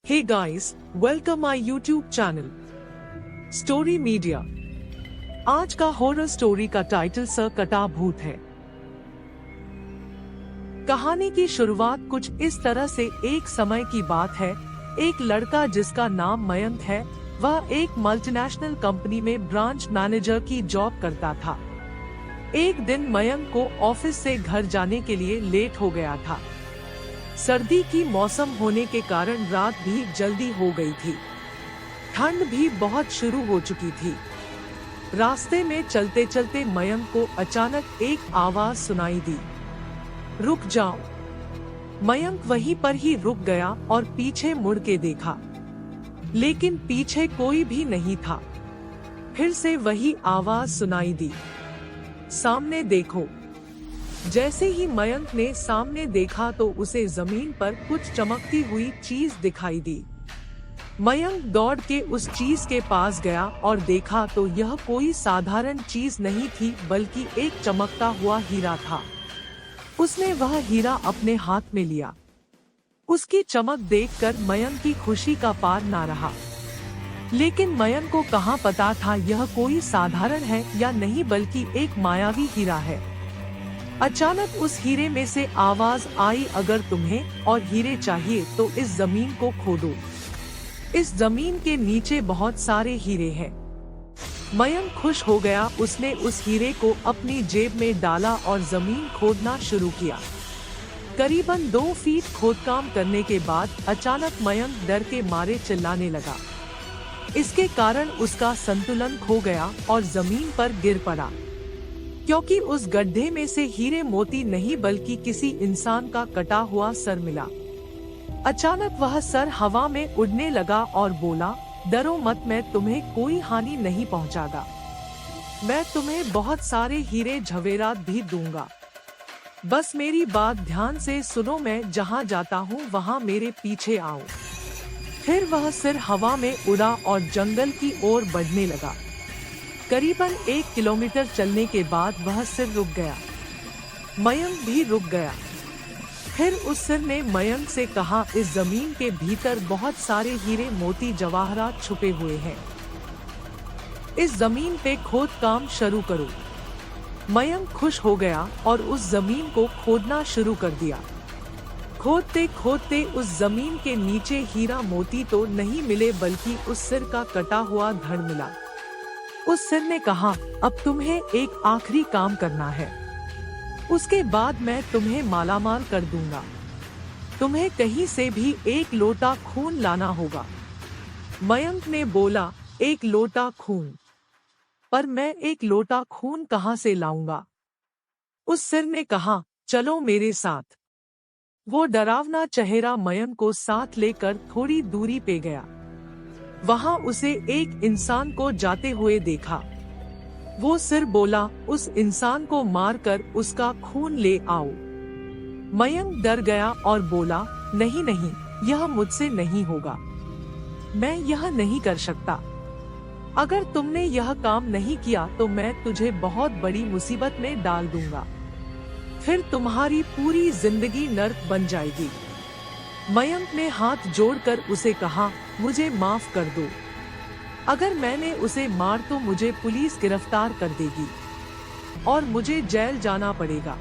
Hey guys, welcome my YouTube channel story media. आज का horror story का title sir कटा भूत है। कहानी की शुरुआत कुछ इस तरह से एक समय की बात है। एक लड़का जिसका नाम मयंक है, वह एक मल्टीनेशनल कंपनी में ब्रांच मैनेजर की जॉब करता था। एक दिन मयंक को ऑफिस से घर जाने के लिए लेट हो गया था। सर्दी की मौसम होने के कारण रात भी जल्दी हो गई थी। ठंड भी बहुत शुरू हो चुकी थी। रास्ते में चलते चलते मयंक को अचानक एक आवाज सुनाई दी, रुक जाओ। मयंक वहीं पर ही रुक गया और पीछे मुड़ के देखा, लेकिन पीछे कोई भी नहीं था। फिर से वही आवाज सुनाई दी, सामने देखो। जैसे ही मयंक ने सामने देखा तो उसे जमीन पर कुछ चमकती हुई चीज दिखाई दी। मयंक दौड़ के उस चीज के पास गया और देखा तो यह कोई साधारण चीज नहीं थी, बल्कि एक चमकता हुआ हीरा था। उसने वह हीरा अपने हाथ में लिया। उसकी चमक देखकर मयंक की खुशी का पार ना रहा। लेकिन मयंक को कहाँ पता था यह कोई साधारण है या नहीं, बल्कि एक मायावी हीरा है। अचानक उस हीरे में से आवाज आई, अगर तुम्हें और हीरे चाहिए तो इस जमीन को खोदो। इस जमीन के नीचे बहुत सारे हीरे हैं। मयंक खुश हो गया। उसने उस हीरे को अपनी जेब में डाला और जमीन खोदना शुरू किया। करीबन 2 फीट खोदकाम करने के बाद अचानक मयंक डर के मारे चिल्लाने लगा। इसके कारण उसका संतुलन खो गया और जमीन पर गिर पड़ा, क्योंकि उस गड्ढे में से हीरे मोती नहीं बल्कि किसी इंसान का कटा हुआ सर मिला। अचानक वह सर हवा में उड़ने लगा और बोला, डरो मत, मैं तुम्हें कोई हानि नहीं पहुंचागा। मैं तुम्हें बहुत सारे हीरे जवेरात भी दूंगा। बस मेरी बात ध्यान से सुनो, मैं जहां जाता हूं वहां मेरे पीछे आओ। फिर वह सिर हवा में उड़ा और जंगल की ओर बढ़ने लगा। करीबन 1 किलोमीटर चलने के बाद वह सिर रुक गया। मयंक भी रुक गया। फिर उस सिर ने मयंक से कहा, इस जमीन के भीतर बहुत सारे हीरे मोती जवाहरात छुपे हुए हैं। इस जमीन पे खोद काम शुरू करो। मयंक खुश हो गया और उस जमीन को खोदना शुरू कर दिया। खोदते खोदते उस जमीन के नीचे हीरा मोती तो नहीं मिले, बल्कि उस सिर का कटा हुआ धड़ मिला। उस सिर ने कहा, अब तुम्हें एक आखिरी काम करना है, उसके बाद मैं तुम्हें मालामाल कर दूंगा। तुम्हें कहीं से भी 1 लोटा खून लाना होगा। मयंक ने बोला, 1 लोटा खून? पर मैं 1 लोटा खून कहाँ से लाऊंगा? उस सिर ने कहा, चलो मेरे साथ। वो डरावना चेहरा मयंक को साथ लेकर थोड़ी दूरी पे गया। वहां उसे एक इंसान को जाते हुए देखा। वो सिर बोला, उस इंसान को मारकर उसका खून ले आओ। मयंक डर गया और बोला, नहीं नहीं, यह मुझसे नहीं होगा। मैं यह नहीं कर सकता। अगर तुमने यह काम नहीं किया तो मैं तुझे बहुत बड़ी मुसीबत में डाल दूंगा। फिर तुम्हारी पूरी जिंदगी नर्क बन जाएगी। मयंक ने हाथ जोड़कर उसे कहा, मुझे माफ कर दो। अगर मैंने उसे मार तो मुझे पुलिस गिरफ्तार कर देगी और मुझे जेल जाना पड़ेगा।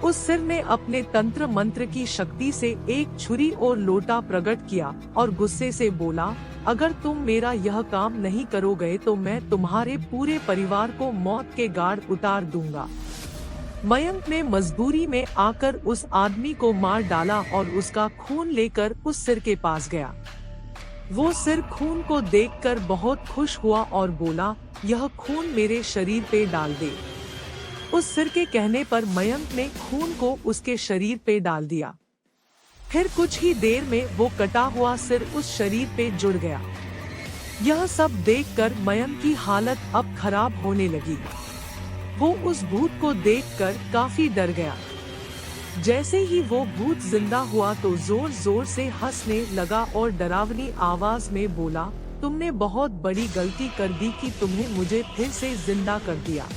उस सिर ने अपने तंत्र मंत्र की शक्ति से एक छुरी और लोटा प्रकट किया और गुस्से से बोला, अगर तुम मेरा यह काम नहीं करोगे तो मैं तुम्हारे पूरे परिवार को मौत के गाढ़ उतार दूंगा। मयंक ने मजबूरी में आकर उस आदमी को मार डाला और उसका खून लेकर उस सिर के पास गया। वो सिर खून को देखकर बहुत खुश हुआ और बोला, यह खून मेरे शरीर पे डाल दे। उस सिर के कहने पर मयंक ने खून को उसके शरीर पे डाल दिया। फिर कुछ ही देर में वो कटा हुआ सिर उस शरीर पे जुड़ गया। यह सब देखकर मयंक की हालत अब खराब होने लगी। वो उस भूत को देखकर काफी डर गया। जैसे ही वो भूत जिंदा हुआ तो जोर जोर से हंसने लगा और डरावनी आवाज में बोला, तुमने बहुत बड़ी गलती कर दी कि तुम्हें मुझे फिर से जिंदा कर दिया।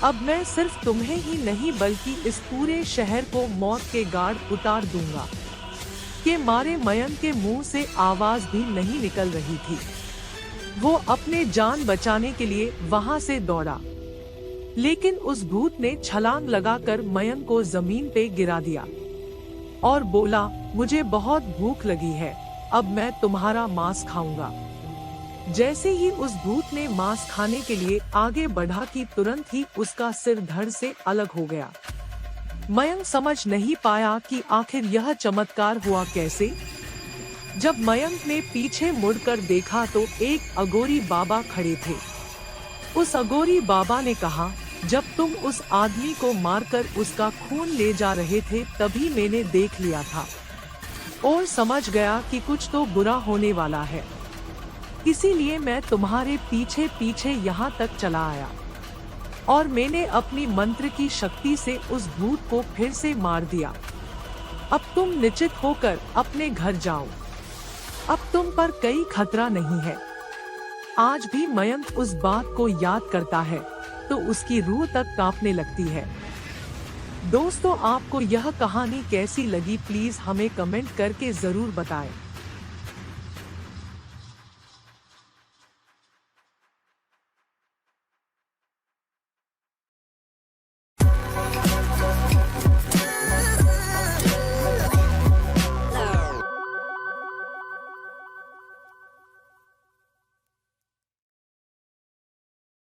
अब मैं सिर्फ तुम्हें ही नहीं बल्कि इस पूरे शहर को मौत के गाढ़ उतार दूंगा। के मारे मयंक के मुंह से आवाज भी नहीं निकल रही थी। वो अपने जान बचाने के लिए वहां से दौड़ा, लेकिन उस भूत ने छलांग लगाकर मयंक को जमीन पे गिरा दिया और बोला, मुझे बहुत भूख लगी है, अब मैं तुम्हारा मांस खाऊंगा। जैसे ही उस भूत ने मांस खाने के लिए आगे बढ़ा कि तुरंत ही उसका सिर धड़ से अलग हो गया। मयंक समझ नहीं पाया कि आखिर यह चमत्कार हुआ कैसे। जब मयंक ने पीछे मुड़कर देखा तो एक अघोरी बाबा खड़े थे। उस अघोरी बाबा ने कहा, जब तुम उस आदमी को मारकर उसका खून ले जा रहे थे तभी मैंने देख लिया था और समझ गया कि कुछ तो बुरा होने वाला है, इसीलिए मैं तुम्हारे पीछे पीछे यहाँ तक चला आया और मैंने अपनी मंत्र की शक्ति से उस भूत को फिर से मार दिया। अब तुम निश्चित होकर अपने घर जाओ, अब तुम पर कोई खतरा नहीं है। आज भी मयंक उस बात को याद करता है तो उसकी रूह तक कांपने लगती है। दोस्तों, आपको यह कहानी कैसी लगी प्लीज हमें कमेंट करके जरूर बताएं।